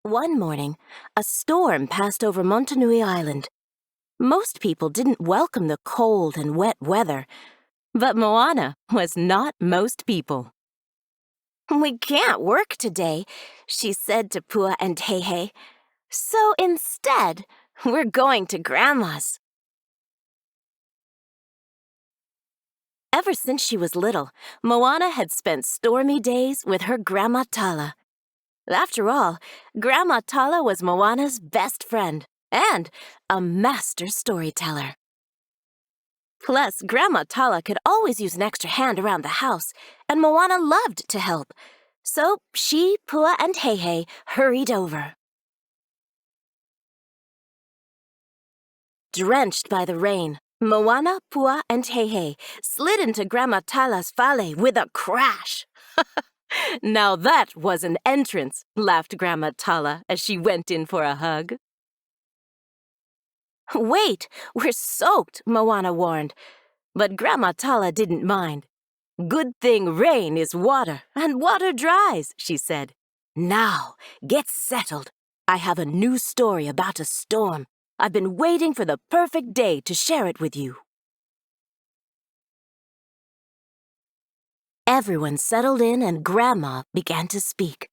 One morning, a storm passed over Montanui Island. Most people didn't welcome the cold and wet weather, but Moana was not most people. "We can't work today," she said to Pua and Heihei. "So instead, we're going to Grandma's." Ever since she was little, Moana had spent stormy days with her Grandma Tala. After all, Grandma Tala was Moana's best friend and a master storyteller. Plus, Grandma Tala could always use an extra hand around the house, and Moana loved to help. So she, Pua, and Heihei hurried over. Drenched by the rain, Moana, Pua, and Heihei slid into Grandma Tala's fale with a crash. "Now that was an entrance," laughed Grandma Tala as she went in for a hug. "Wait, we're soaked," Moana warned. But Grandma Tala didn't mind. "Good thing rain is water, and water dries," she said. "Now, get settled. I have a new story about a storm. I've been waiting for the perfect day to share it with you." Everyone settled in and Grandma began to speak.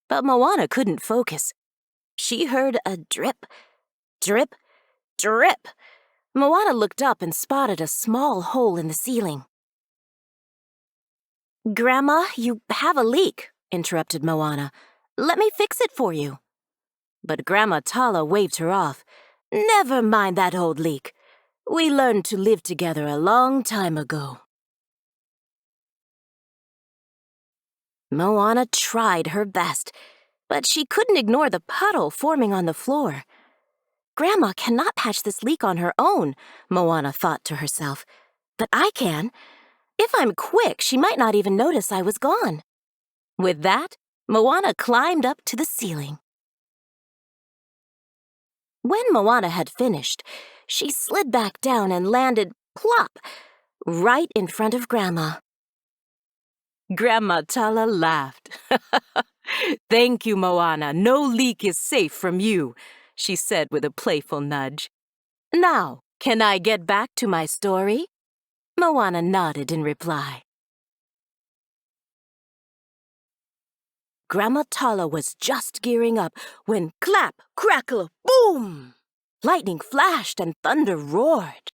But Moana couldn't focus. She heard a drip, drip, drip. Moana looked up and spotted a small hole in the ceiling. "Grandma, you have a leak," interrupted Moana. "Let me fix it for you." But Grandma Tala waved her off. "Never mind that old leak. We learned to live together a long time ago." Moana tried her best, but she couldn't ignore the puddle forming on the floor. "Grandma cannot patch this leak on her own," Moana thought to herself. "But I can. If I'm quick, she might not even notice I was gone." With that, Moana climbed up to the ceiling. When Moana had finished, she slid back down and landed plop right in front of Grandma. Grandma Tala laughed. "Thank you, Moana. No leak is safe from you," she said with a playful nudge. "Now, can I get back to my story?" Moana nodded in reply. Grandma Tala was just gearing up when clap, crackle, boom! Lightning flashed and thunder roared.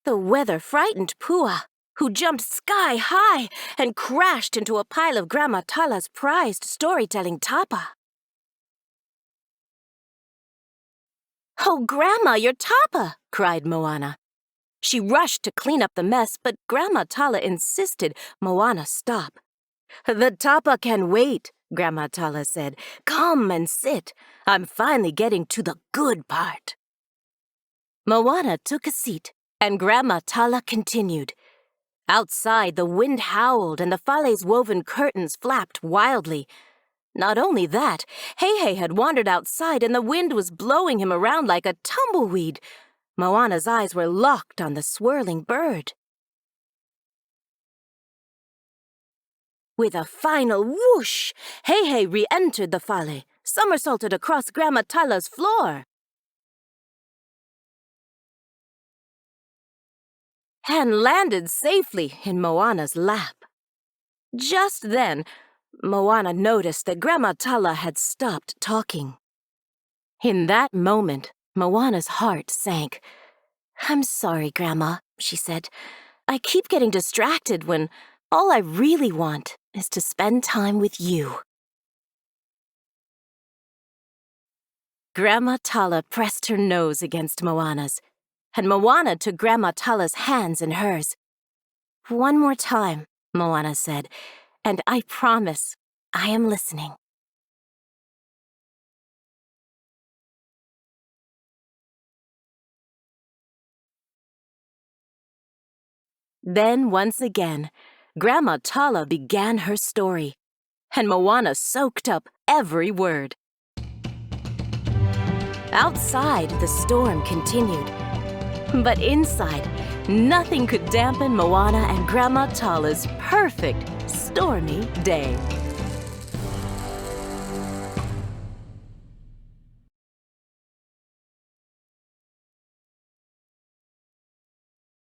The weather frightened Pua, who jumped sky high and crashed into a pile of Grandma Tala's prized storytelling tapa. "Oh, Grandma, your tapa!" cried Moana. She rushed to clean up the mess, but Grandma Tala insisted Moana stop. "The tapa can wait," Grandma Tala said. "Come and sit. I'm finally getting to the good part." Moana took a seat, and Grandma Tala continued. Outside, the wind howled and the fale's woven curtains flapped wildly. Not only that, Heihei had wandered outside and the wind was blowing him around like a tumbleweed. Moana's eyes were locked on the swirling bird. With a final whoosh, Heihei re-entered the fale, somersaulted across Grandma Tala's floor, and landed safely in Moana's lap. Just then, Moana noticed that Grandma Tala had stopped talking. In that moment, Moana's heart sank. "I'm sorry, Grandma," she said. "I keep getting distracted when all I really want is to spend time with you." Grandma Tala pressed her nose against Moana's, and Moana took Grandma Tala's hands in hers. "One more time," Moana said, "and I promise I am listening." Then, once again, Grandma Tala began her story, and Moana soaked up every word. Outside, the storm continued, but inside, nothing could dampen Moana and Grandma Tala's perfect stormy day.